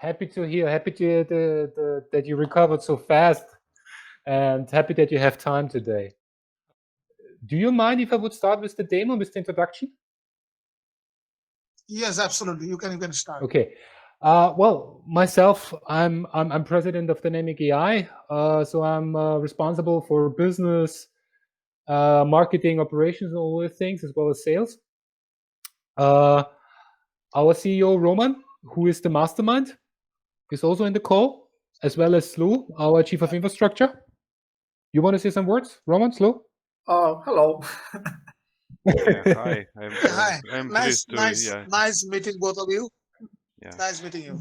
Happy to hear that you recovered so fast, and happy that you have time today. Do you mind if I would start with the demo, with the introduction? Yes, absolutely. You can start. Okay. Well, myself, I'm president of Dynamic AI, so I'm responsible for business, marketing, operations, and all those things, as well as sales. Our CEO Roman, who is the mastermind, is also in the call, as well as Slu, our chief of infrastructure. You want to say some words, Roman, Slu? Hello. Yeah, hi. Hi. I'm Nice, pleased to, nice, yeah, nice meeting both of you. yeah. Nice meeting you.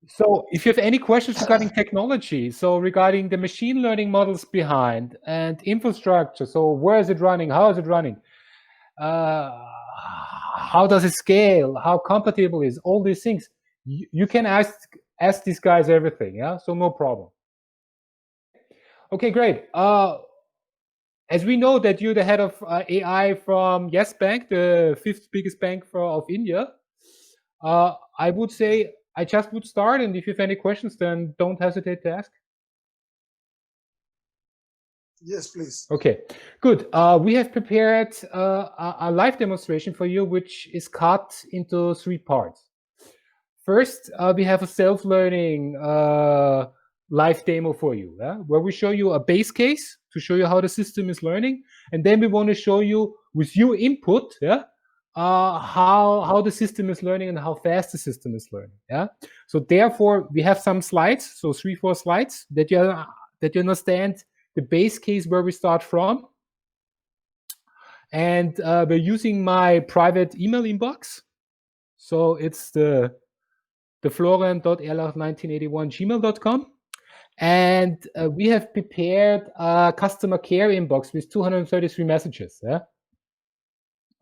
So if you have any questions regarding technology, so regarding the machine learning models behind and infrastructure, so where is it running? How is it running? How does it scale? How compatible is all these things? You can ask these guys everything, yeah? So no problem. Okay, great. As we know that you're the head of AI from Yes Bank, the fifth biggest bank of India, I would say I just would start, and if you have any questions, then don't hesitate to ask. Yes, please. Okay, good. We have prepared a live demonstration for you, which is cut into 3 parts. First, we have a self-learning live demo for you, where we show you a base case to show you how the system is learning, and then we want to show you with your input, how the system is learning and how fast the system is learning. So therefore, we have some slides, so 3-4 slides that you understand the base case where we start from, and we're using my private email inbox. So it's the florian.erlach1981@gmail.com. And we have prepared a customer care inbox with 233 messages,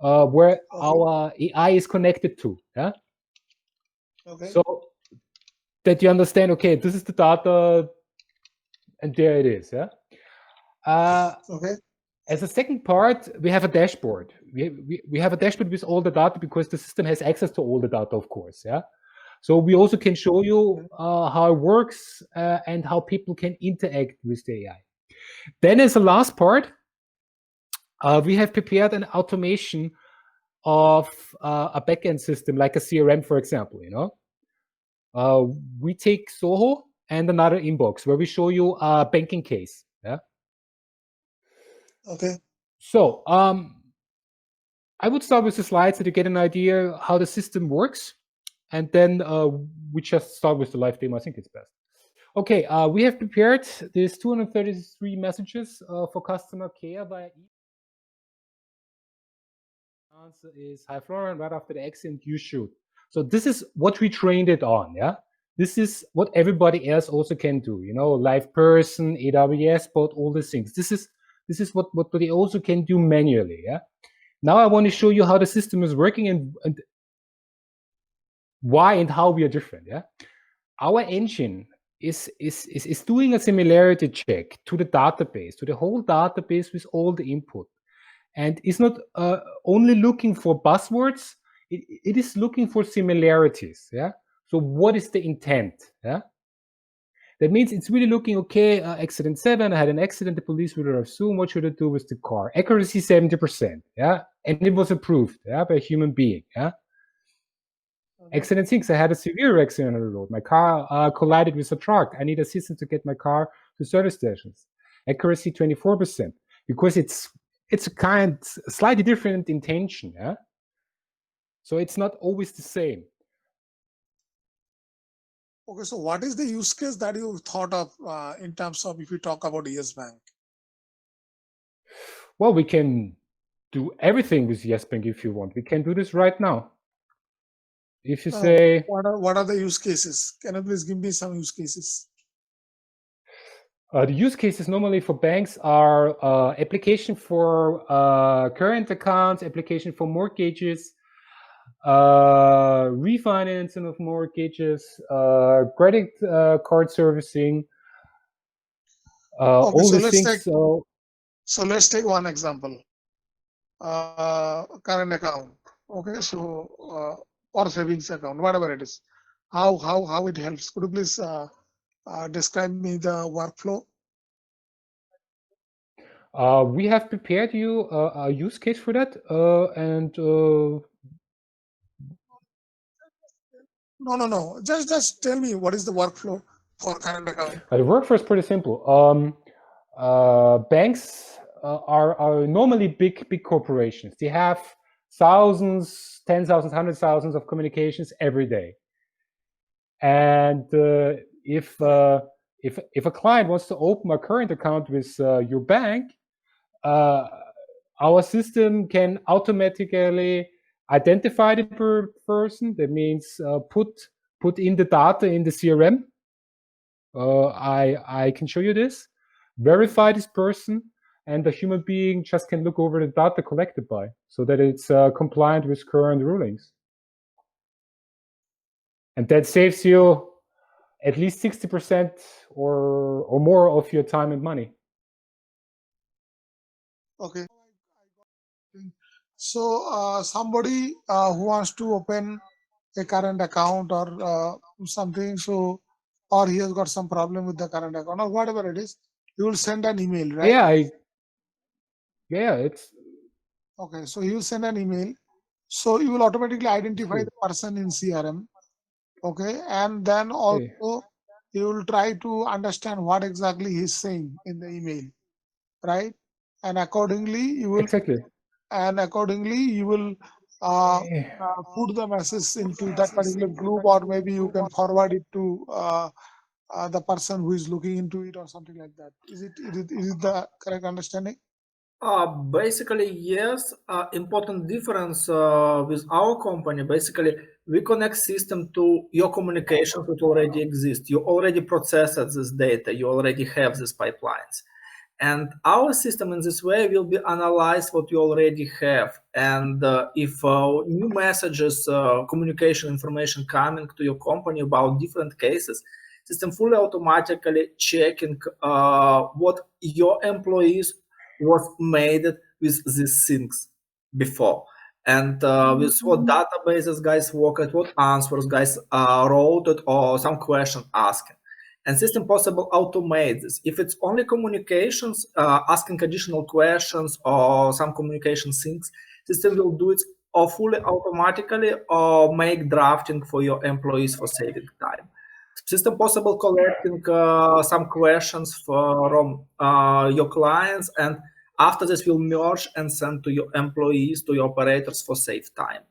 where our AI is connected to. Okay. So that you understand, okay, this is the data, and there it is. Okay. As a second part, we have a dashboard. We have a dashboard with all the data because the system has access to all the data, of course. So we also can show you how it works and how people can interact with the AI. Then as a last part, we have prepared an automation of a backend system like a CRM, for example. We take Soho and another inbox where we show you a banking case. Okay. So I would start with the slides so you get an idea how the system works. And then we just start with the live demo. I think it's best. Okay, we have prepared these 233 messages for customer care via email. Answer is, hi Florian, right after the accident you shoot. So this is what we trained it on. This is what everybody else also can do. Live person, AWS bot, all these things. This is what they also can do manually. Now I want to show you how the system is working and why and how we are different. Our engine is doing a similarity check to the database, to the whole database with all the input, and it's not only looking for buzzwords. It is looking for similarities. So what is the intent? That means it's really looking, okay, accident 7, I had an accident, the police will assume, what should I do with the car? Accuracy 70%, and it was approved by a human being. Accident 6, I had a severe accident on the road. My car collided with a truck. I need assistance to get my car to service stations. Accuracy 24%, because it's a slightly different intention. So it's not always the same. Okay, so what is the use case that you thought of in terms of if you talk about Yes Bank? Well, we can do everything with Yes Bank if you want. We can do this right now. If you say... What are the use cases? Can you please give me some use cases? The use cases normally for banks are application for current accounts, application for mortgages, refinancing of mortgages, credit card servicing, all these things. So let's take one example. Current account. Okay, so or savings account, whatever it is. how it helps? Could you please describe me the workflow? We have prepared you a use case for that, and No. Just tell me what is the workflow for current account. the workflow is pretty simple. Banks are normally big corporations. They have thousands, 10,000s, 100,000s of communications every day. And if a client wants to open a current account with your bank, our system can automatically identify the person. That means put in the data in the CRM. I can show you this. Verify this person, and the human being just can look over the data collected by, so that it's compliant with current rulings. And that saves you at least 60% or more of your time and money. Okay. So somebody who wants to open a current account or something, so or he has got some problem with the current account or whatever it is, you will send an email, right? Yeah, it's okay. So you will send an email. So you will automatically identify the person in CRM. Okay, and then also you will try to understand what exactly he's saying in the email, right? And accordingly you will put the message into that particular group, or maybe you can forward it to the person who is looking into it or something like that. Is it the correct understanding? Basically, yes. Important difference with our company. Basically, we connect system to your communications that already exist. You already processed this data. You already have these pipelines. And our system in this way will be analyzed what you already have. And if new messages, communication information coming to your company about different cases, system fully automatically checking what your employees was made with these things before. And with what databases guys work at, what answers guys wrote it, or some question asking. And system possible automate this. If it's only communications, asking additional questions or some communication things, system will do it or fully automatically or make drafting for your employees for saving time. System possible collecting some questions from your clients, and after this will merge and send to your employees, to your operators for save time.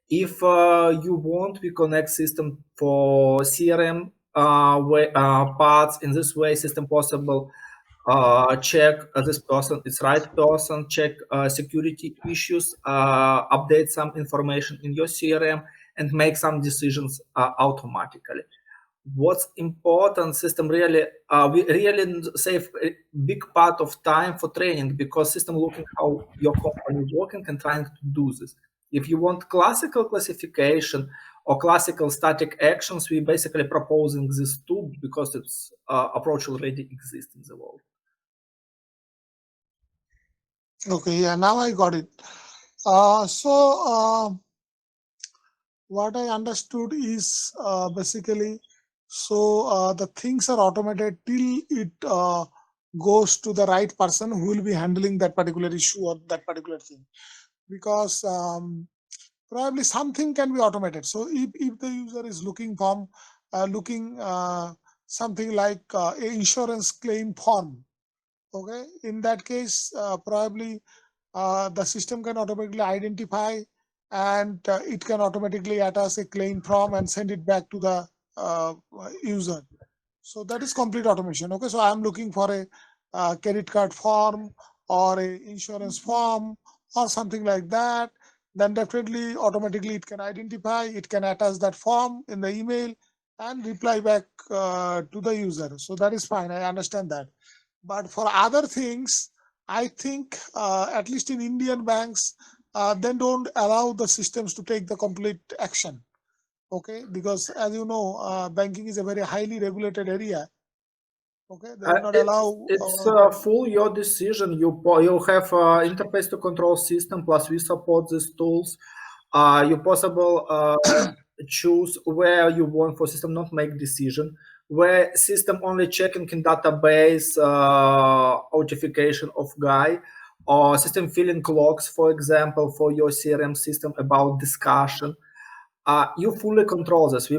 If you want, we connect system for CRM parts. In this way, system possible check this person is right person, check security issues, update some information in your CRM, and make some decisions automatically. What's important, system really we really save a big part of time for training, because system looking how your company is working and trying to do this. If you want classical classification or classical static actions, we basically proposing this tool because its approach already exists in the world. Okay, yeah, now I got it. What I understood is basically, the things are automated till it goes to the right person who will be handling that particular issue or that particular thing, because probably something can be automated. So if the user is looking from something like insurance claim form, okay, in that case probably the system can automatically identify, and it can automatically attach a claim form and send it back to the user. So that is complete automation. Okay, so I'm looking for a credit card form or a insurance form or something like that. Then definitely automatically it can identify, it can attach that form in the email and reply back to the user. So that is fine. I understand that. But for other things, I think at least in Indian banks, they don't allow the systems to take the complete action. Okay, because as you know, banking is a very highly regulated area. Okay, they will not allow. It's full your decision. You have interface to control system, plus we support these tools. You possible choose where you want for system not make decision, where system only checking in database authentication of guy, or system filling logs, for example, for your CRM system about discussion. You fully control this. We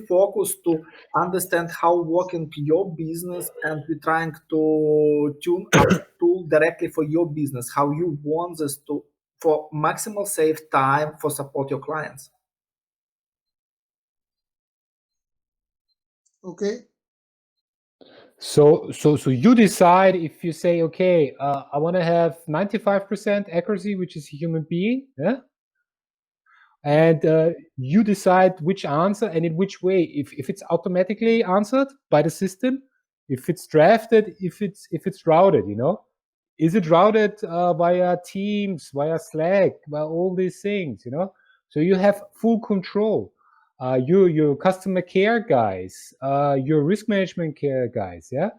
focus to understand how working your business, and we're trying to tune our tool directly for your business, how you want this to for maximal save time for support your clients. Okay. So you decide if you say, okay, I want to have 95% accuracy, which is a human being, yeah? And you decide which answer and in which way. If it's automatically answered by the system, if it's drafted, if it's routed, you know, is it routed via Teams, via Slack, via all these things, you know? So you have full control. Your customer care guys, your risk management care guys, yeah,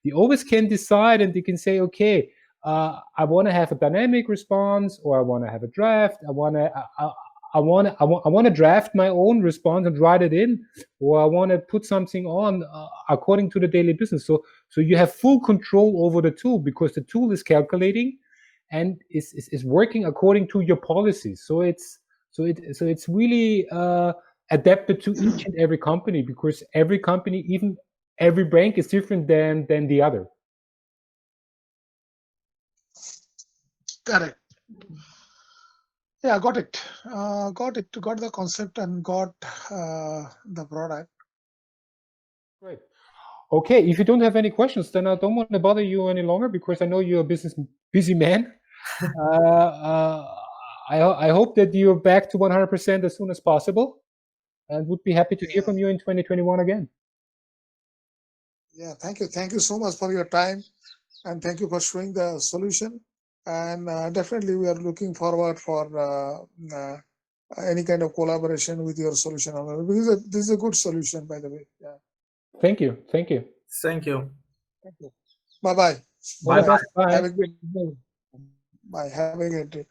they always can decide, and they can say, okay, I want to have a dynamic response, or I want to have a draft. I want to draft my own response and write it in, or I want to put something on according to the daily business. So you have full control over the tool, because the tool is calculating and is working according to your policies. So it's really adapted to each and every company, because every company, even every bank, is different than the other. Correct. Yeah, got it. Got the concept and got the product. Great. Okay, if you don't have any questions, then I don't want to bother you any longer, because I know you're a busy man. I hope that you're back to 100% as soon as possible, and would be happy to hear from you in 2021 again. Yeah, thank you. Thank you so much for your time, and thank you for showing the solution. And definitely, we are looking forward for any kind of collaboration with your solution. Because this is a good solution, by the way. Yeah. Thank you. Thank you. Thank you. Thank you. Bye-bye. All the best. Bye. Have a great day. Bye. Have a great day.